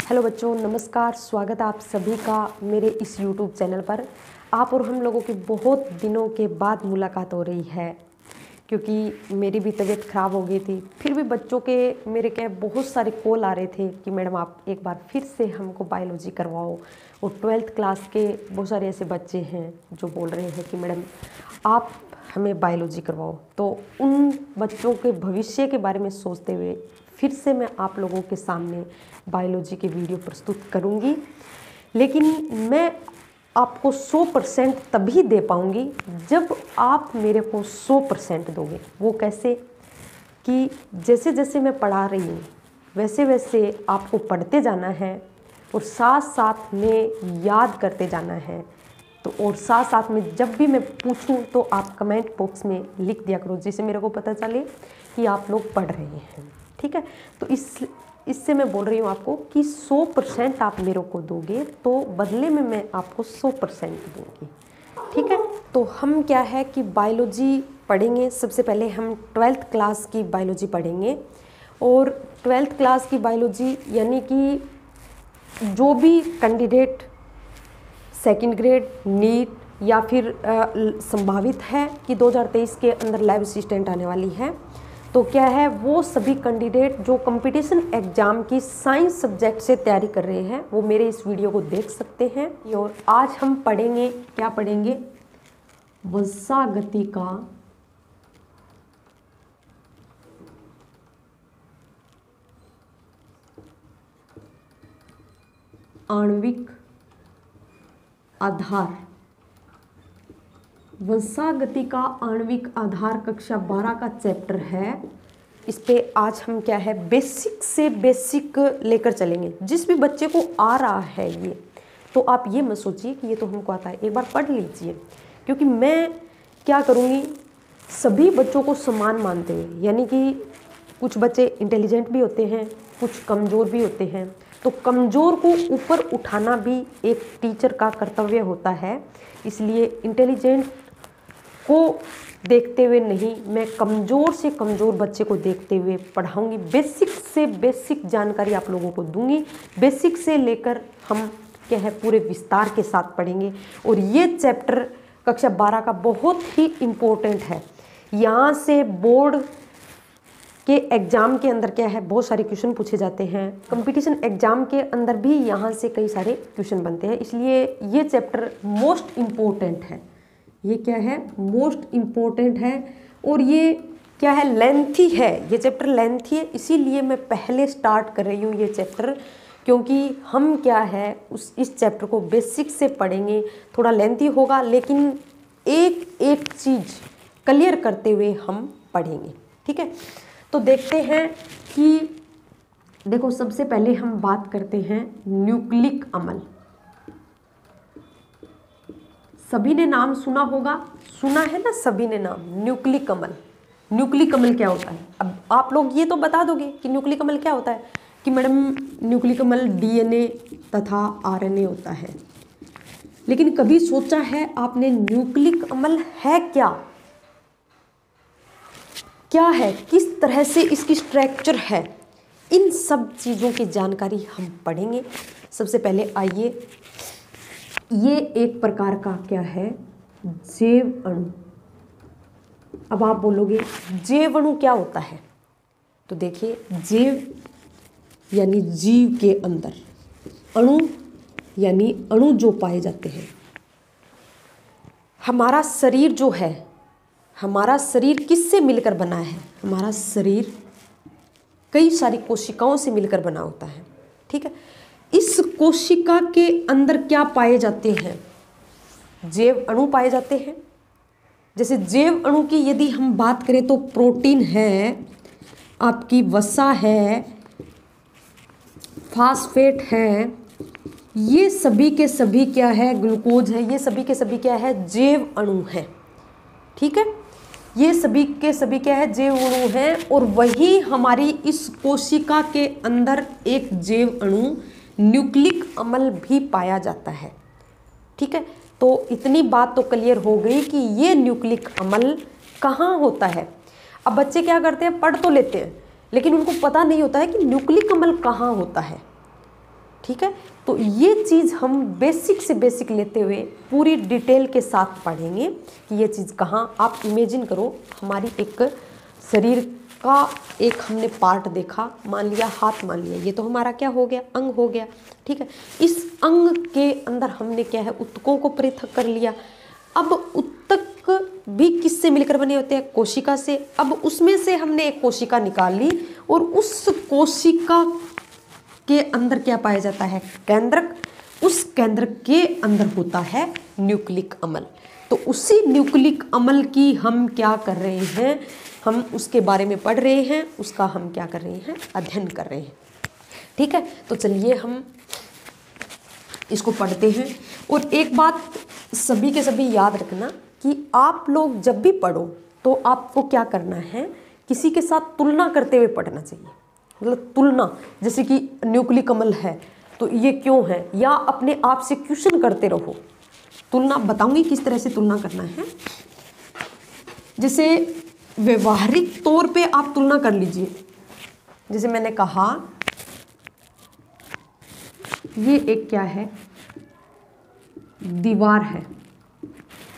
Hello बच्चों, नमस्कार। स्वागत है आप सभी का मेरे इस YouTube चैनल पर। आप और हम लोगों की बहुत दिनों के बाद मुलाकात हो रही है, क्योंकि मेरी भी तबीयत ख़राब हो गई थी। फिर भी बच्चों के मेरे क्या बहुत सारे कॉल आ रहे थे कि मैडम आप एक बार फिर से हमको बायोलॉजी करवाओ। और 12th क्लास के बहुत सारे ऐसे बच्चे हैं जो बोल रहे हैं कि मैडम आप हमें बायोलॉजी करवाओ। तो उन बच्चों के भविष्य के बारे में सोचते हुए फिर से मैं आप लोगों के सामने बायोलॉजी की वीडियो प्रस्तुत करूंगी। लेकिन मैं आपको 100% तभी दे पाऊंगी जब आप मेरे को 100% दोगे। वो कैसे कि जैसे जैसे मैं पढ़ा रही हूँ वैसे वैसे आपको पढ़ते जाना है और साथ साथ में याद करते जाना है। तो और साथ साथ में जब भी मैं पूछूं तो आप कमेंट बॉक्स में लिख दिया करो, जिससे मेरे को पता चले कि आप लोग पढ़ रहे हैं। ठीक है, तो इससे मैं बोल रही हूँ आपको कि 100% आप मेरे को दोगे तो बदले में मैं आपको 100% दूंगी। ठीक है, तो हम क्या है कि बायोलॉजी पढ़ेंगे। सबसे पहले हम 12th क्लास की बायोलॉजी पढ़ेंगे। और 12th क्लास की बायोलॉजी यानी कि जो भी कैंडिडेट सेकंड ग्रेड नीट या फिर संभावित है कि 2023 के अंदर लैब असिस्टेंट आने वाली है, तो क्या है वो सभी कैंडिडेट जो कंपटीशन एग्जाम की साइंस सब्जेक्ट से तैयारी कर रहे हैं वो मेरे इस वीडियो को देख सकते हैं। और आज हम पढ़ेंगे, क्या पढ़ेंगे? वंशागति का आणविक आधार। वंशागति का आणविक आधार कक्षा 12 का चैप्टर है। इस पे आज हम क्या है बेसिक से बेसिक लेकर चलेंगे। जिस भी बच्चे को आ रहा है ये, तो आप ये मत सोचिए कि ये तो हमको आता है, एक बार पढ़ लीजिए। क्योंकि मैं क्या करूँगी, सभी बच्चों को समान मानते हुए, यानी कि कुछ बच्चे इंटेलिजेंट भी होते हैं, कुछ कमज़ोर भी होते हैं, तो कमज़ोर को ऊपर उठाना भी एक टीचर का कर्तव्य होता है। इसलिए इंटेलिजेंट को देखते हुए नहीं, मैं कमज़ोर से कमज़ोर बच्चे को देखते हुए पढ़ाऊंगी। बेसिक से बेसिक जानकारी आप लोगों को दूंगी। बेसिक से लेकर हम क्या है पूरे विस्तार के साथ पढ़ेंगे। और ये चैप्टर कक्षा 12 का बहुत ही इम्पोर्टेंट है। यहाँ से बोर्ड के एग्ज़ाम के अंदर क्या है बहुत सारे क्वेश्चन पूछे जाते हैं। कंपटीशन एग्ज़ाम के अंदर भी यहाँ से कई सारे क्वेश्चन बनते हैं। इसलिए ये चैप्टर मोस्ट इम्पोर्टेंट है। ये क्या है मोस्ट इम्पोर्टेंट है। और ये क्या है लेंथी है, ये चैप्टर लेंथी है। इसीलिए मैं पहले स्टार्ट कर रही हूँ ये चैप्टर, क्योंकि हम क्या है इस चैप्टर को बेसिक से पढ़ेंगे। थोड़ा लेंथी होगा लेकिन एक एक चीज़ क्लियर करते हुए हम पढ़ेंगे। ठीक है, तो देखते हैं कि देखो सबसे पहले हम बात करते हैं न्यूक्लिक अम्ल। सभी ने नाम सुना होगा, सुना है ना सभी ने नाम, न्यूक्लिक अम्ल। न्यूक्लिक अम्ल क्या होता है? अब आप लोग ये तो बता दोगे कि न्यूक्लिक अम्ल क्या होता है, कि मैडम न्यूक्लिक अम्ल डीएनए तथा आरएनए होता है। लेकिन कभी सोचा है आपने न्यूक्लिक अम्ल है क्या? क्या है, किस तरह से इसकी स्ट्रक्चर है, इन सब चीज़ों की जानकारी हम पढ़ेंगे। सबसे पहले आइए, ये एक प्रकार का क्या है जैव अणु। अब आप बोलोगे जैव अणु क्या होता है? तो देखिए, जैव यानी जीव के अंदर, अणु यानी अणु जो पाए जाते हैं। हमारा शरीर जो है, हमारा शरीर किससे मिलकर बना है? हमारा शरीर कई सारी कोशिकाओं से मिलकर बना होता है। ठीक है, इस कोशिका के अंदर क्या पाए जाते हैं? जैव अणु पाए जाते हैं। जैसे जैव अणु की यदि हम बात करें तो प्रोटीन है, आपकी वसा है, फास्फेट है, ये सभी के सभी क्या है, ग्लूकोज है, ये सभी के सभी क्या है जैव अणु है। ठीक है, ये सभी के सभी क्या है जैव अणु है। और वही हमारी इस कोशिका के अंदर एक जैव अणु न्यूक्लिक अम्ल भी पाया जाता है। ठीक है, तो इतनी बात तो क्लियर हो गई कि ये न्यूक्लिक अम्ल कहाँ होता है। अब बच्चे क्या करते हैं, पढ़ तो लेते हैं लेकिन उनको पता नहीं होता है कि न्यूक्लिक अम्ल कहाँ होता है। ठीक है। तो ये चीज़ हम बेसिक से बेसिक लेते हुए पूरी डिटेल के साथ पढ़ेंगे कि ये चीज़ कहाँ। आप इमेजिन करो, हमारी एक शरीर का एक हमने पार्ट देखा, मान लिया हाथ, मान लिया ये तो हमारा क्या हो गया, अंग हो गया, ठीक है। इस अंग के अंदर हमने क्या है, ऊतकों को पृथक कर लिया। अब ऊतक भी किससे मिलकर बने होते हैं, कोशिका से। अब उसमें से हमने एक कोशिका निकाल ली और उस कोशिका के अंदर क्या पाया जाता है, केंद्रक। उस केंद्रक के अंदर होता है न्यूक्लिक अम्ल। तो उसी न्यूक्लिक अम्ल की हम क्या कर रहे हैं, हम उसके बारे में पढ़ रहे हैं, उसका हम क्या कर रहे हैं, अध्ययन कर रहे हैं, ठीक है। तो चलिए हम इसको पढ़ते हैं। और एक बात सभी के सभी याद रखना कि आप लोग जब भी पढ़ो तो आपको क्या करना है, किसी के साथ तुलना करते हुए पढ़ना चाहिए। मतलब तुलना, जैसे कि न्यूक्लिक अम्ल है तो ये क्यों है, या अपने आप से क्वेश्चन करते रहो। तुलना बताऊंगी किस तरह से तुलना करना है। जैसे व्यवहारिक तौर पे आप तुलना कर लीजिए। जैसे मैंने कहा ये एक क्या है, दीवार है,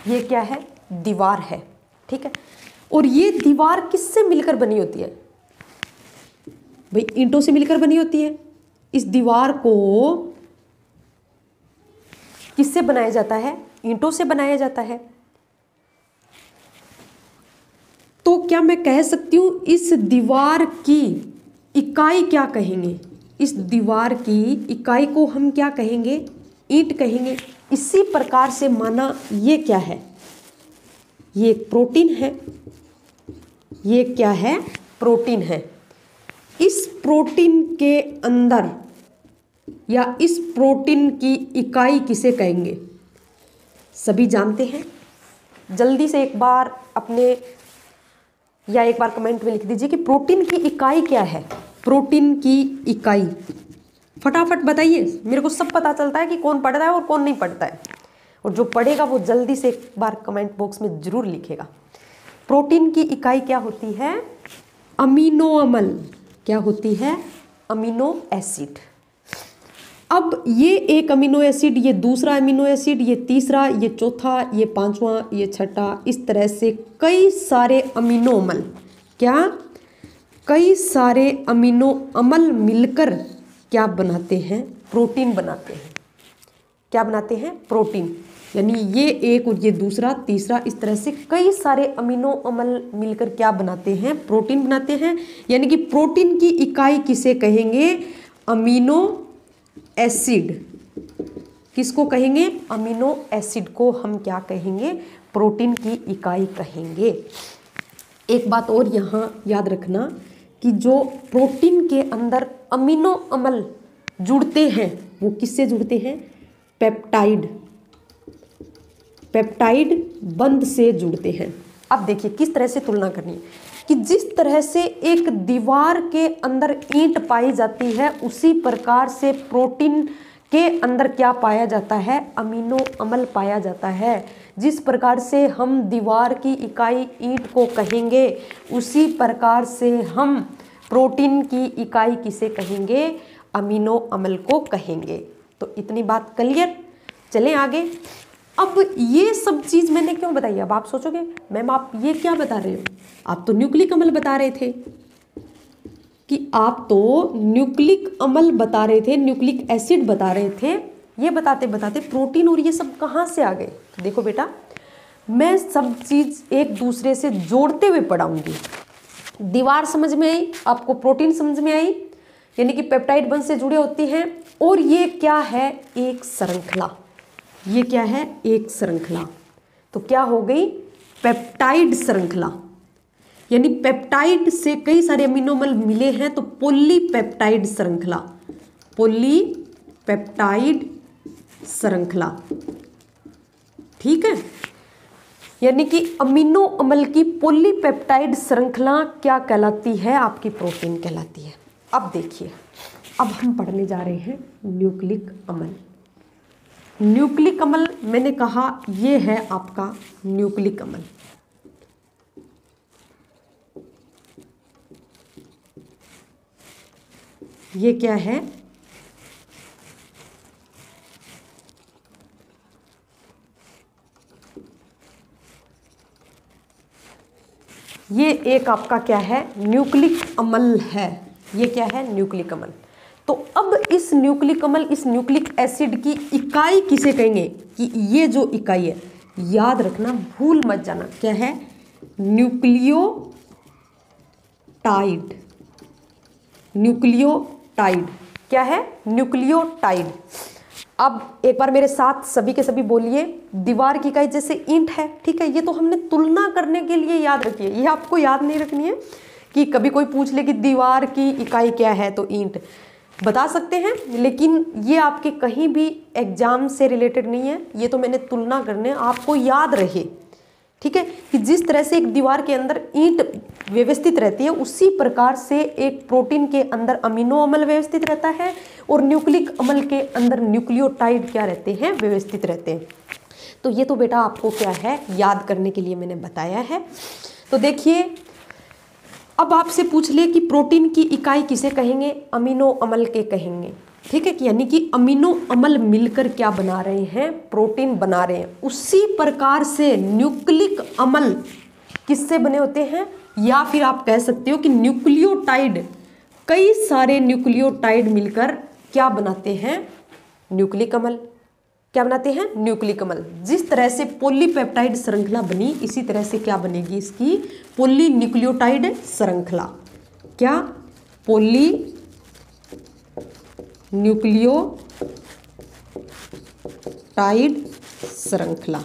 ये क्या है, दीवार है, ठीक है। और ये दीवार किससे मिलकर बनी होती है भाई, ईंटों से मिलकर बनी होती है। इस दीवार को किससे बनाया जाता है, ईंटों से बनाया जाता है। तो क्या मैं कह सकती हूं इस दीवार की इकाई क्या कहेंगे, इस दीवार की इकाई को हम क्या कहेंगे, ईंट कहेंगे। इसी प्रकार से माना ये क्या है, ये एक प्रोटीन है, ये क्या है, प्रोटीन है। इस प्रोटीन के अंदर या इस प्रोटीन की इकाई किसे कहेंगे, सभी जानते हैं। जल्दी से एक बार अपने या एक बार कमेंट में लिख दीजिए कि प्रोटीन की इकाई क्या है, प्रोटीन की इकाई फटाफट बताइए। मेरे को सब पता चलता है कि कौन पढ़ रहा है और कौन नहीं पढ़ता है, और जो पढ़ेगा वो जल्दी से एक बार कमेंट बॉक्स में जरूर लिखेगा। प्रोटीन की इकाई क्या होती है, अमीनो अम्ल। क्या होती है, अमीनो एसिड। अब ये एक अमीनो एसिड, ये दूसरा अमीनो एसिड, ये तीसरा, ये चौथा, ये पांचवा, ये छठा, इस तरह से कई सारे अमीनो अम्ल, क्या, कई सारे अमीनो अम्ल मिलकर क्या बनाते हैं, प्रोटीन बनाते हैं। क्या बनाते हैं, प्रोटीन। यानी ये एक और ये दूसरा, तीसरा, इस तरह से कई सारे अमीनो अम्ल मिलकर क्या बनाते हैं, प्रोटीन बनाते हैं। यानी कि प्रोटीन की इकाई किसे कहेंगे, अमीनो एसिड। किसको कहेंगे, अमीनो एसिड को हम क्या कहेंगे, प्रोटीन की इकाई कहेंगे। एक बात और यहाँ याद रखना कि जो प्रोटीन के अंदर अमीनो अम्ल जुड़ते हैं वो किससे जुड़ते हैं, पेप्टाइड, पेप्टाइड बंध से जुड़ते हैं। अब देखिए किस तरह से तुलना करनी है कि जिस तरह से एक दीवार के अंदर ईंट पाई जाती है, उसी प्रकार से प्रोटीन के अंदर क्या पाया जाता है, अमीनो अम्ल पाया जाता है। जिस प्रकार से हम दीवार की इकाई ईंट को कहेंगे, उसी प्रकार से हम प्रोटीन की इकाई किसे कहेंगे, अमीनो अम्ल को कहेंगे। तो इतनी बात क्लियर। चलें आगे। अब ये सब चीज़ मैंने क्यों बताई, अब आप सोचोगे मैम आप ये क्या बता रहे हो, आप तो न्यूक्लिक अम्ल बता रहे थे, कि आप तो न्यूक्लिक अम्ल बता रहे थे, न्यूक्लिक एसिड बता रहे थे। ये बताते बताते प्रोटीन और ये सब कहाँ से आ गए। तो देखो बेटा, मैं सब चीज़ एक दूसरे से जोड़ते हुए पढ़ाऊंगी। दीवार समझ में आई, आपको प्रोटीन समझ में आई, यानी कि पेप्टाइड बंध से जुड़े होती हैं। और ये क्या है, एक श्रृंखला। ये क्या है, एक श्रृंखला। तो क्या हो गई, पेप्टाइड श्रृंखला। यानी पेप्टाइड से कई सारे अमीनो अम्ल मिले हैं तो पॉलीपेप्टाइड श्रृंखला, पॉलीपेप्टाइड श्रृंखला, ठीक है। यानी कि अमीनो अम्ल की पॉलीपेप्टाइड श्रृंखला क्या कहलाती है, आपकी प्रोटीन कहलाती है। अब देखिए, अब हम पढ़ने जा रहे हैं न्यूक्लिक अम्ल। न्यूक्लिक अम्ल मैंने कहा ये है आपका न्यूक्लिक अम्ल। ये क्या है, एक आपका क्या है, न्यूक्लिक अम्ल है। ये क्या है, न्यूक्लिक अम्ल। तो अब इस न्यूक्लिक अम्ल, इस न्यूक्लिक एसिड की इकाई किसे कहेंगे, कि ये जो इकाई है, याद रखना, भूल मत जाना, क्या है, न्यूक्लियोटाइड। न्यूक्लियोटाइड क्या है, न्यूक्लियोटाइड। अब एक बार मेरे साथ सभी के सभी बोलिए, दीवार की इकाई जैसे ईंट है, ठीक है, ये तो हमने तुलना करने के लिए याद रखिए, ये आपको याद नहीं रखनी है कि कभी कोई पूछ ले कि दीवार की इकाई क्या है, तो ईंट बता सकते हैं, लेकिन ये आपके कहीं भी एग्जाम से रिलेटेड नहीं है, ये तो मैंने तुलना करने, आपको याद रहे, ठीक है, कि जिस तरह से एक दीवार के अंदर ईंट व्यवस्थित रहती है, उसी प्रकार से एक प्रोटीन के अंदर अमीनो अम्ल व्यवस्थित रहता है, और न्यूक्लिक अम्ल के अंदर न्यूक्लियोटाइड क्या रहते हैं, व्यवस्थित रहते हैं। तो ये तो बेटा आपको क्या है, याद करने के लिए मैंने बताया है। तो देखिए, अब आपसे पूछ ले कि प्रोटीन की इकाई किसे कहेंगे, अमीनो अम्ल के कहेंगे, ठीक है, कि यानी कि अमीनो अम्ल मिलकर क्या बना रहे हैं, प्रोटीन बना रहे हैं। उसी प्रकार से न्यूक्लिक अम्ल किससे बने होते हैं, या फिर आप कह सकते हो कि न्यूक्लियोटाइड, कई सारे न्यूक्लियोटाइड मिलकर क्या बनाते हैं, न्यूक्लिक अम्ल। क्या बनाते हैं, न्यूक्लिक अम्ल। जिस तरह से पॉलीपेप्टाइड श्रृंखला बनी, इसी तरह से क्या बनेगी इसकी, पॉलीन्यूक्लियोटाइड श्रृंखला। क्या, पॉलीन्यूक्लियोटाइड श्रृंखला,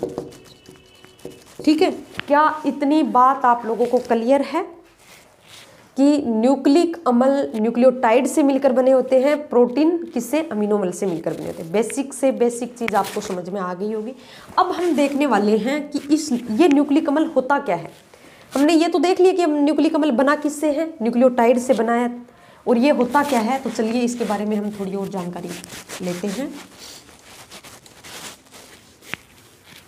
ठीक है। क्या इतनी बात आप लोगों को क्लियर है कि न्यूक्लिक अम्ल न्यूक्लियोटाइड से मिलकर बने होते हैं, प्रोटीन किससे, अमीनो अम्ल से मिलकर बने होते हैं। बेसिक से बेसिक चीज़ आपको समझ में आ गई होगी। अब हम देखने वाले हैं कि ये न्यूक्लिक अम्ल होता क्या है। हमने ये तो देख लिया कि हम न्यूक्लिक अम्ल बना किससे है, न्यूक्लियोटाइड से बना है, और ये होता क्या है। तो चलिए इसके बारे में हम थोड़ी और जानकारी लेते हैं।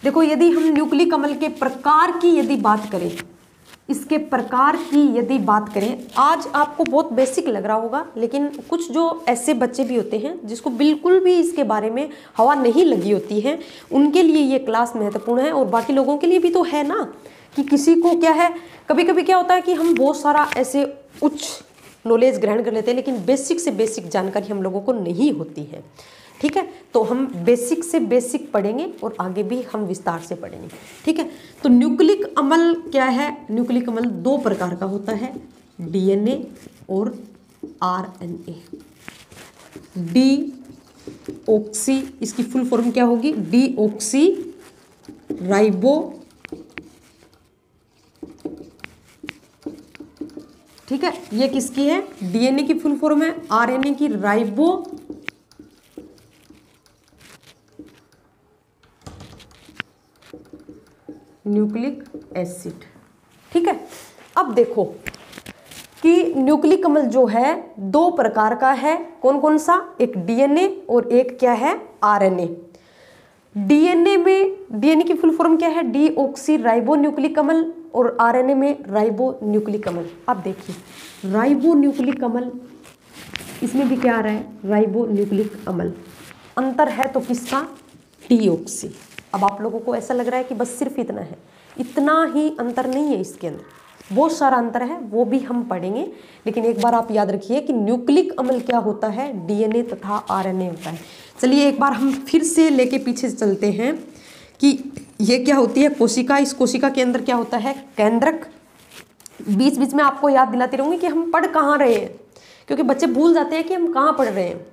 देखो, यदि हम न्यूक्लिक अम्ल के प्रकार की यदि बात करें, इसके प्रकार की यदि बात करें, आज आपको बहुत बेसिक लग रहा होगा, लेकिन कुछ जो ऐसे बच्चे भी होते हैं जिसको बिल्कुल भी इसके बारे में हवा नहीं लगी होती है, उनके लिए ये क्लास महत्वपूर्ण है, और बाकी लोगों के लिए भी तो है ना, कि किसी को क्या है, कभी कभी क्या होता है कि हम बहुत सारा ऐसे उच्च नॉलेज ग्रहण कर लेते हैं, लेकिन बेसिक से बेसिक जानकारी हम लोगों को नहीं होती है, ठीक है। तो हम बेसिक से बेसिक पढ़ेंगे और आगे भी हम विस्तार से पढ़ेंगे, ठीक है। तो न्यूक्लिक अम्ल क्या है, न्यूक्लिक अम्ल दो प्रकार का होता है, डीएनए और आरएनए। डीऑक्सी, इसकी फुल फॉर्म क्या होगी, डीऑक्सी राइबो, ठीक है। ये किसकी है, डीएनए की फुल फॉर्म है, आरएनए की राइबो न्यूक्लिक एसिड, ठीक है। अब देखो कि न्यूक्लिक अम्ल जो है दो प्रकार का है, कौन कौन सा, एक डीएनए और एक क्या है, आरएनए। डीएनए में, डीएनए की फुल फॉर्म क्या है, डीऑक्सी राइबो न्यूक्लिक अम्ल, और आरएनए में राइबो न्यूक्लिक अम्ल। अब देखिए राइबो न्यूक्लिक अम्ल, इसमें भी क्या आ रहा है, राइबो न्यूक्लिक अम्ल। अंतर है तो किसका, डीऑक्सी। अब आप लोगों को ऐसा लग रहा है कि बस सिर्फ इतना है, इतना ही अंतर नहीं है, इसके अंदर बहुत सारा अंतर है, वो भी हम पढ़ेंगे। लेकिन एक बार आप याद रखिए कि न्यूक्लिक अम्ल क्या होता है, डीएनए तथा आरएनए होता है। चलिए एक बार हम फिर से लेके पीछे चलते हैं कि ये क्या होती है, कोशिका। इस कोशिका के अंदर क्या होता है, केंद्रक। बीच बीच में आपको याद दिलाती रहूँगी कि हम पढ़ कहाँ रहे हैं, क्योंकि बच्चे भूल जाते हैं कि हम कहाँ पढ़ रहे हैं।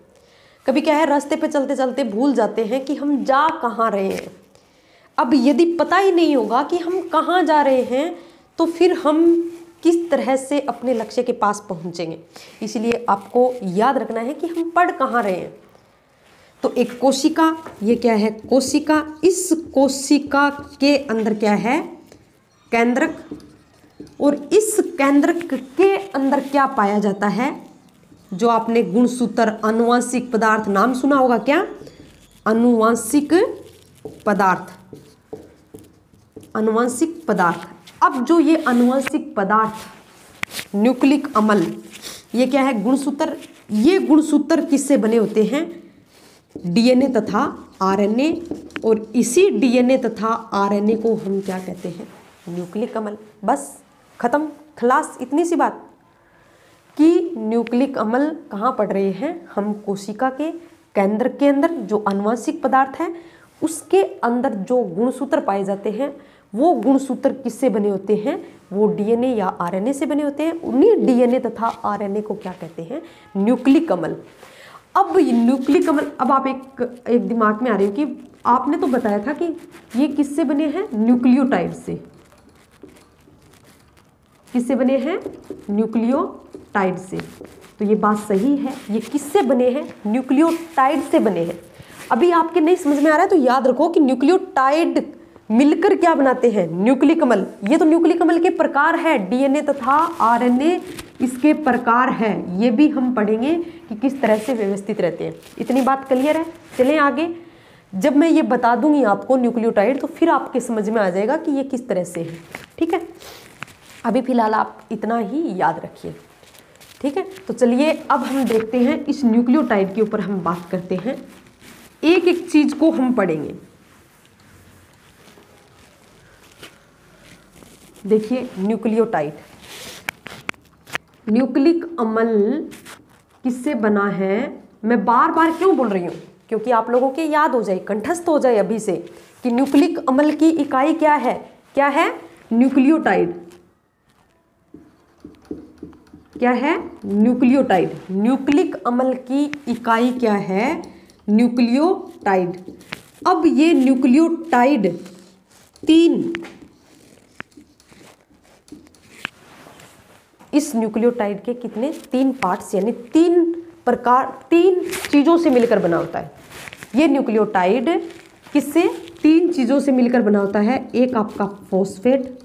कभी क्या है, रास्ते पे चलते चलते भूल जाते हैं कि हम जा कहाँ रहे हैं। अब यदि पता ही नहीं होगा कि हम कहाँ जा रहे हैं, तो फिर हम किस तरह से अपने लक्ष्य के पास पहुँचेंगे। इसलिए आपको याद रखना है कि हम पढ़ कहाँ रहे हैं। तो एक कोशिका, ये क्या है, कोशिका। इस कोशिका के अंदर क्या है, केंद्रक, और इस केंद्रक के अंदर क्या पाया जाता है, जो आपने गुणसूत्र आनुवंशिक पदार्थ नाम सुना होगा, क्या, आनुवंशिक पदार्थ, आनुवंशिक पदार्थ। अब जो ये आनुवंशिक पदार्थ न्यूक्लिक अम्ल, ये क्या है, गुणसूत्र। ये गुणसूत्र किससे बने होते हैं, डीएनए तथा आरएनए, और इसी डीएनए तथा आरएनए को हम क्या कहते हैं, न्यूक्लिक अम्ल। बस खत्म, खलास, इतनी सी बात कि न्यूक्लिक अम्ल कहाँ पड़ रहे हैं, हम कोशिका के केंद्र के अंदर जो आनुवंशिक पदार्थ है उसके अंदर जो गुणसूत्र पाए जाते हैं, वो गुणसूत्र किससे बने होते हैं, वो डीएनए या आरएनए से बने होते हैं। उन्हीं डीएनए तथा आरएनए को क्या कहते हैं, न्यूक्लिक अम्ल। अब न्यूक्लिक अम्ल, अब आप एक दिमाग में आ रही हो कि आपने तो बताया था कि ये किससे बने हैं, न्यूक्लियोटाइड से। किससे बने हैं, न्यूक्लियोटाइड से। तो ये बात सही है, ये किससे बने हैं, न्यूक्लियोटाइड से बने हैं। अभी आपके नहीं समझ में आ रहा है तो याद रखो कि न्यूक्लियोटाइड मिलकर क्या बनाते हैं, न्यूक्लिक अम्ल। ये तो न्यूक्लिक अम्ल के प्रकार है, डीएनए तथा आरएनए इसके प्रकार है। ये भी हम पढ़ेंगे कि किस तरह से व्यवस्थित रहते हैं। इतनी बात क्लियर है। चलें आगे। जब मैं ये बता दूंगी आपको न्यूक्लियोटाइड, तो फिर आपके समझ में आ जाएगा कि ये किस तरह से है। ठीक है, अभी फिलहाल आप इतना ही याद रखिए। ठीक है, तो चलिए अब हम देखते हैं इस न्यूक्लियोटाइड के ऊपर हम बात करते हैं। एक एक चीज को हम पढ़ेंगे। देखिए न्यूक्लियोटाइड, न्यूक्लिक अम्ल किससे बना है। मैं बार बार क्यों बोल रही हूँ, क्योंकि आप लोगों के याद हो जाए, कंठस्थ हो जाए अभी से कि न्यूक्लिक अम्ल की इकाई क्या है, क्या है, न्यूक्लियोटाइड। क्या है, न्यूक्लियोटाइड। न्यूक्लिक अम्ल की इकाई क्या है, न्यूक्लियोटाइड। अब ये न्यूक्लियोटाइड इस न्यूक्लियोटाइड के कितने, 3 पार्ट्स, यानी 3 चीजों से मिलकर बना होता है। ये न्यूक्लियोटाइड किससे, 3 चीजों से मिलकर बना होता है। एक आपका फॉस्फेट,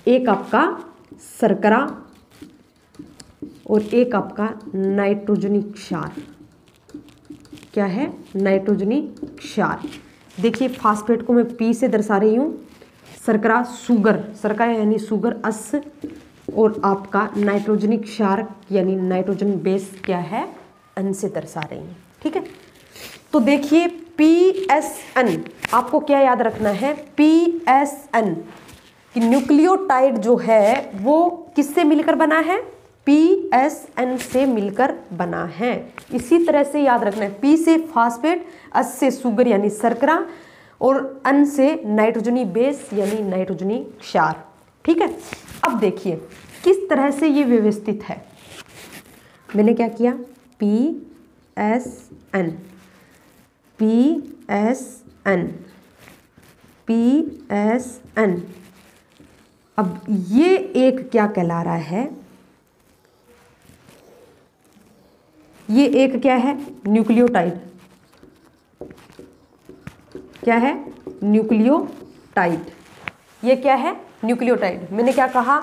एक आपका शर्करा और एक आपका नाइट्रोजनी क्षार। क्या है, नाइट्रोजनी क्षार। देखिए फास्फेट को मैं पी से दर्शा रही हूँ, शर्करा सुगर, शर्करा यानी सुगर अस, और आपका नाइट्रोजनी क्षार यानी नाइट्रोजन बेस क्या है, एन से दर्शा रही हैं। ठीक है, तो देखिए PSN, आपको क्या याद रखना है, PSN कि न्यूक्लियोटाइड जो है वो किससे मिलकर बना है, PSN से मिलकर बना है। इसी तरह से याद रखना है, P से फास्फेट, S से सुगर यानी शर्करा, और N से नाइट्रोजनी बेस यानी नाइट्रोजनी क्षार। ठीक है, अब देखिए किस तरह से ये व्यवस्थित है। मैंने क्या किया, PSN, PSN, PSN। अब ये एक क्या कहला रहा है, ये एक क्या है, न्यूक्लियोटाइड। क्या है, न्यूक्लियोटाइड। ये क्या है, न्यूक्लियोटाइड। मैंने क्या कहा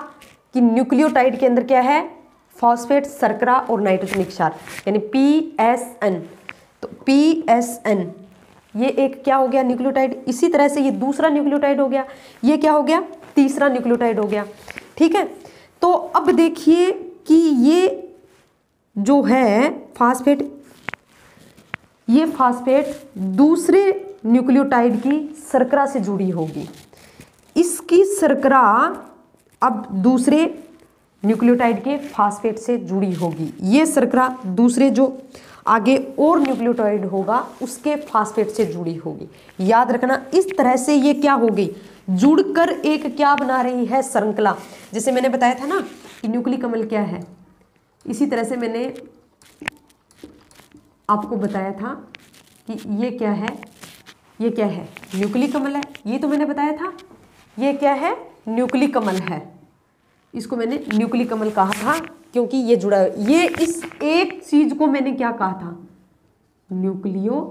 कि न्यूक्लियोटाइड के अंदर क्या है, फॉस्फेट, शर्करा और नाइट्रोजन क्षार, यानी PSN। तो PSN ये एक क्या हो गया, न्यूक्लियोटाइड। इसी तरह से ये दूसरा न्यूक्लियोटाइड हो गया, ये क्या हो गया, तीसरा न्यूक्लियोटाइड हो गया। ठीक है, तो अब देखिए कि ये जो है फास्फेट, ये फास्फेट दूसरे न्यूक्लियोटाइड की शर्करा से जुड़ी होगी। इसकी शर्करा अब दूसरे न्यूक्लियोटाइड के फास्फेट से जुड़ी होगी। ये शर्करा दूसरे जो आगे और न्यूक्लियोटाइड होगा उसके फास्फेट से जुड़ी होगी। याद रखना, इस तरह से ये क्या होगी, जुड़कर एक क्या बना रही है, श्रृंखला। जैसे मैंने बताया था ना कि न्यूक्लिक अम्ल क्या है, इसी तरह से मैंने आपको बताया था कि ये क्या है, ये क्या है, न्यूक्लिक अम्ल है। ये तो मैंने बताया था, ये क्या है, न्यूक्लिक अम्ल है। इसको मैंने न्यूक्लिक अम्ल कहा था क्योंकि ये जुड़ा है। ये इस एक चीज को मैंने क्या कहा था, न्यूक्लियोटाइड।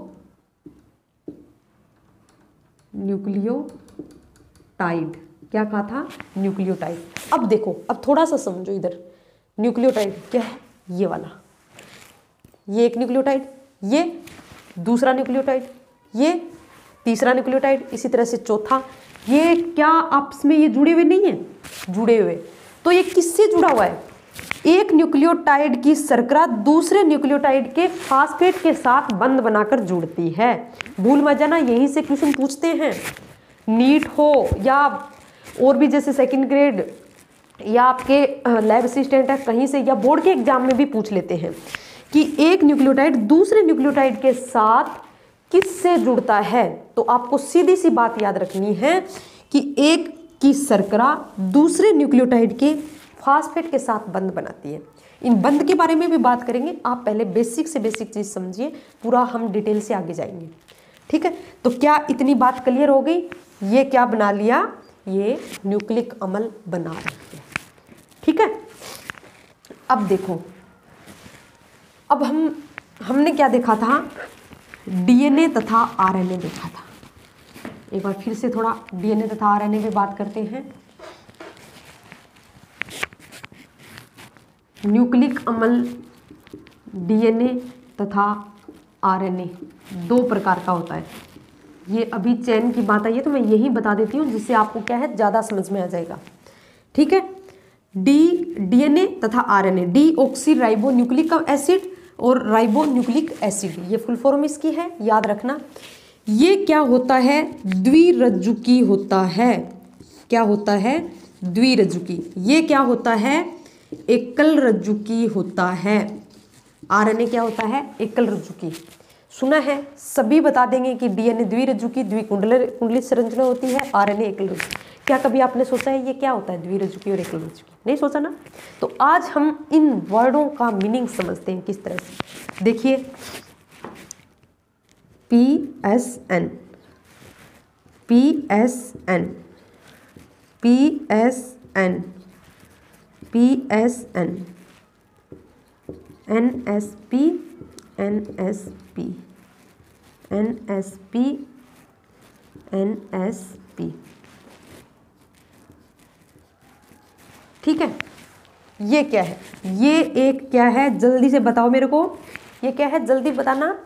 क्या कहा था, न्यूक्लियोटाइड। अब देखो, अब थोड़ा सा समझो इधर, न्यूक्लियोटाइड क्या है, ये वाला, ये एक न्यूक्लियोटाइड, ये दूसरा न्यूक्लियोटाइड, ये तीसरा न्यूक्लियोटाइड, इसी तरह से चौथा। ये क्या आपस में ये जुड़े हुए नहीं है, जुड़े हुए। तो ये किससे जुड़ा हुआ है, एक न्यूक्लियोटाइड की शर्करा दूसरे न्यूक्लियोटाइड के फास्फेट के साथ बंध बनाकर जुड़ती है। भूल मत जाना, यहीं से क्वेश्चन पूछते हैं, नीट हो या और भी जैसे सेकंड ग्रेड या आपके लैब असिस्टेंट है कहीं से, या बोर्ड के एग्जाम में भी पूछ लेते हैं कि एक न्यूक्लियोटाइड दूसरे न्यूक्लियोटाइड के साथ किससे जुड़ता है, तो आपको सीधी सी बात याद रखनी है कि एक की शर्करा दूसरे न्यूक्लियोटाइड के फास्फेट के साथ बंध बनाती है। इन बंध के बारे में भी बात करेंगे, आप पहले बेसिक से बेसिक चीज समझिए, पूरा हम डिटेल से आगे जाएंगे। ठीक है, तो क्या इतनी बात क्लियर हो गई? ये क्या बना लिया? ये न्यूक्लिक अम्ल बना रही है। ठीक है, अब देखो, अब हमने क्या देखा था? डीएनए तथा आरएनए देखा था। एक बार फिर से थोड़ा डीएनए तथा आरएनए पे बात करते हैं। न्यूक्लिक अम्ल डीएनए तथा आरएनए दो प्रकार का होता है। ये अभी चेन की बात आई है तो मैं यही बता देती हूँ, जिससे आपको क्या है ज़्यादा समझ में आ जाएगा। ठीक है, डीएनए तथा RNA, deoxy ribo nucleic acid और राइबो न्यूक्लिक एसिड, ये फुल फॉर्म इसकी है, याद रखना। ये क्या होता है? द्विरज्जुकी होता है। क्या होता है? द्विरज्जुकी। ये क्या होता है? एकल रज्जुकी होता है। आरएनए क्या होता है? एकल रज्जुकी। सुना है, सभी बता देंगे कि डीएनए द्विरज्जुकी द्विकुंडलित संरचना होती है, आरएनए एकल रज्जुकी। क्या कभी आपने सोचा है ये क्या होता है द्विरज्जुकी और एकल रज्जुकी? नहीं सोचा ना? तो आज हम इन वर्डों का मीनिंग समझते हैं किस तरह से। देखिए, PSN, PSN, PSN, PSN, NSP, NSP, NSP, NSP। ठीक है, ये क्या है? ये एक क्या है? जल्दी से बताओ मेरे को, ये क्या है? जल्दी बताना।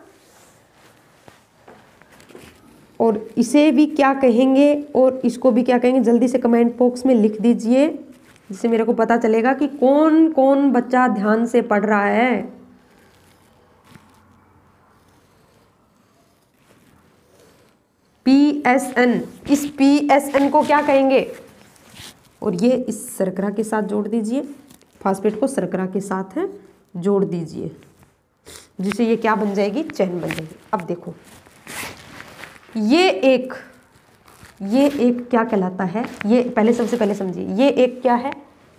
और इसे भी क्या कहेंगे और इसको भी क्या कहेंगे? जल्दी से कमेंट बॉक्स में लिख दीजिए, जिससे मेरे को पता चलेगा कि कौन कौन बच्चा ध्यान से पढ़ रहा है। PSN, इस PSN को क्या कहेंगे? और ये इस शर्करा के साथ जोड़ दीजिए, फास्फेट को शर्करा के साथ है जोड़ दीजिए, जिससे ये क्या बन जाएगी? चेन बन जाएगी। अब देखो, ये एक क्या कहलाता है? ये पहले सबसे पहले समझिए, ये एक क्या है?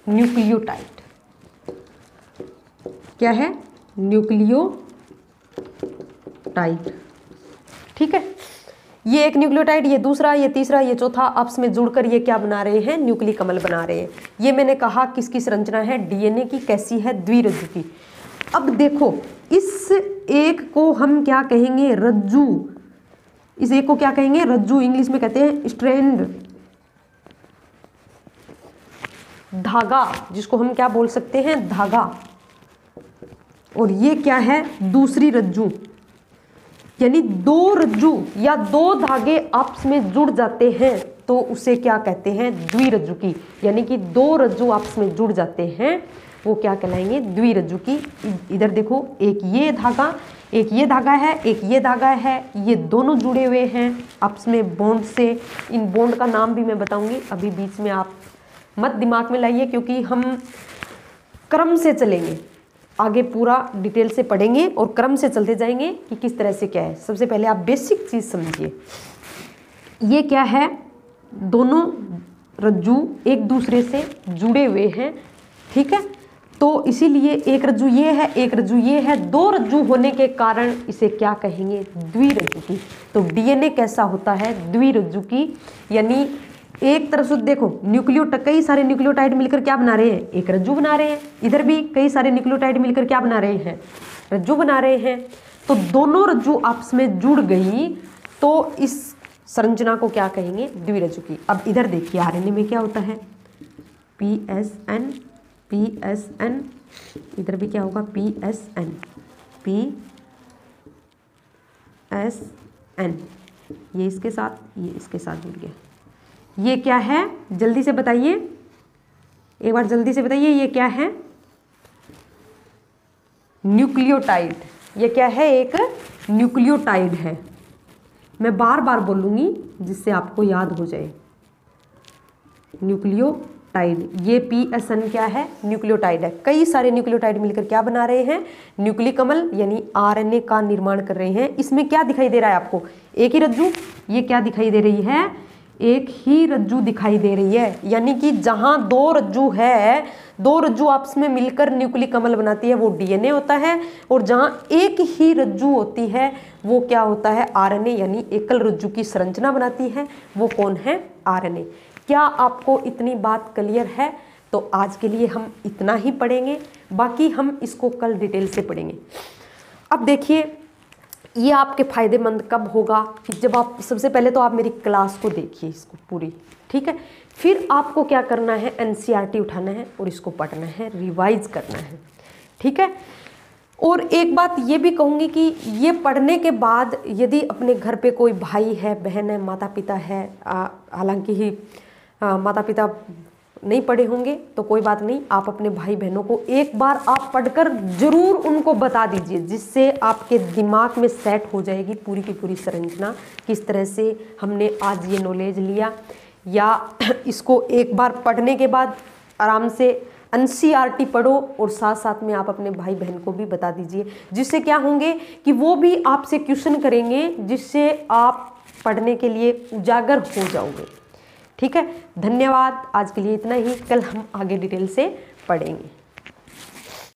न्यूक्लियोटाइड। क्या है? न्यूक्लियोटाइड। ठीक है, ये एक न्यूक्लियोटाइड, ये दूसरा, ये तीसरा, ये चौथा, आपस में जुड़कर ये क्या बना रहे हैं? न्यूक्लिक अम्ल बना रहे हैं। ये मैंने कहा किसकी संरचना है? डीएनए की। कैसी है? द्विरज्जुकी। अब देखो, इस एक को हम क्या कहेंगे? रज्जू। इस एक को क्या कहेंगे? रज्जू। इंग्लिश में कहते हैं स्ट्रैंड, धागा, जिसको हम क्या बोल सकते हैं? धागा। और ये क्या है? दूसरी रज्जू। यानी दो रज्जू या दो धागे आपस में जुड़ जाते हैं तो उसे क्या कहते हैं? द्विरज्जुकी। यानी कि दो रज्जू आपस में जुड़ जाते हैं, वो क्या कहलाएंगे? द्विरज्जुकी। इधर देखो, एक ये धागा, एक ये धागा है, एक ये धागा है, ये दोनों जुड़े हुए हैं आपस में बॉन्ड से। इन बॉन्ड का नाम भी मैं बताऊंगी, अभी बीच में आप मत दिमाग में लाइए, क्योंकि हम क्रम से चलेंगे, आगे पूरा डिटेल से पढ़ेंगे और क्रम से चलते जाएंगे कि किस तरह से क्या है। सबसे पहले आप बेसिक चीज़ समझिए, ये क्या है? दोनों रज्जू एक दूसरे से जुड़े हुए हैं। ठीक है, तो इसीलिए एक रज्जू ये है, एक रज्जू ये है, दो रज्जू होने के कारण इसे क्या कहेंगे? द्विरज्जुकी। तो डीएनए कैसा होता है? द्विरज्जुकी। यानी एक तरफ से देखो, कई सारे न्यूक्लियोटाइड मिलकर क्या बना रहे हैं? एक रज्जू बना रहे हैं। इधर भी कई सारे न्यूक्लियोटाइड मिलकर क्या बना रहे हैं? रज्जू बना रहे हैं। तो दोनों रज्जू आपस में जुड़ गई तो इस संरचना को क्या कहेंगे? द्विरज्जुकी। अब इधर देखिए, आरएनए में क्या होता है? PSN, PSN, इधर भी क्या होगा? PSN, PSN, ये इसके साथ, ये इसके साथ जुड़ गया। ये क्या है? जल्दी से बताइए, एक बार जल्दी से बताइए, ये क्या है? न्यूक्लियोटाइड। ये क्या है? एक न्यूक्लियोटाइड है। मैं बार बार बोलूँगी जिससे आपको याद हो जाए। न्यूक्लियोटाइड। ये PSN क्या है? न्यूक्लियोटाइड है। कई सारे न्यूक्लियोटाइड मिलकर क्या बना रहे हैं? न्यूक्लिक अम्ल यानी RNA का निर्माण कर रहे हैं। इसमें क्या दिखाई दे रहा है आपको? एक ही रज्जु। ये क्या दिखाई दे रही है? एक ही रज्जु दिखाई दे रही है। यानी कि जहां दो रज्जु है, दो रज्जु आपस में मिलकर न्यूक्लिक अम्ल बनाती है, वो DNA होता है। और जहां एक ही रज्जु होती है वो क्या होता है? RNA यानी एकल रज्जु की संरचना बनाती है। वो कौन है? RNA। क्या आपको इतनी बात क्लियर है? तो आज के लिए हम इतना ही पढ़ेंगे, बाकी हम इसको कल डिटेल से पढ़ेंगे। अब देखिए, ये आपके फायदेमंद कब होगा कि जब आप सबसे पहले तो आप मेरी क्लास को देखिए इसको पूरी, ठीक है। फिर आपको क्या करना है? NCERT उठाना है और इसको पढ़ना है, रिवाइज करना है, ठीक है। और एक बात ये भी कहूँगी कि ये पढ़ने के बाद यदि अपने घर पे कोई भाई है, बहन है, माता पिता है, हालांकि ही माता पिता नहीं पढ़े होंगे तो कोई बात नहीं, आप अपने भाई बहनों को एक बार आप पढ़कर ज़रूर उनको बता दीजिए, जिससे आपके दिमाग में सेट हो जाएगी पूरी की पूरी संरचना, किस तरह से हमने आज ये नॉलेज लिया। या इसको एक बार पढ़ने के बाद आराम से NCERT पढ़ो और साथ साथ में आप अपने भाई बहन को भी बता दीजिए, जिससे क्या होंगे कि वो भी आपसे क्वेश्चन करेंगे, जिससे आप पढ़ने के लिए उजागर हो जाओगे, ठीक है। धन्यवाद। आज के लिए इतना ही, कल हम आगे डिटेल से पढ़ेंगे।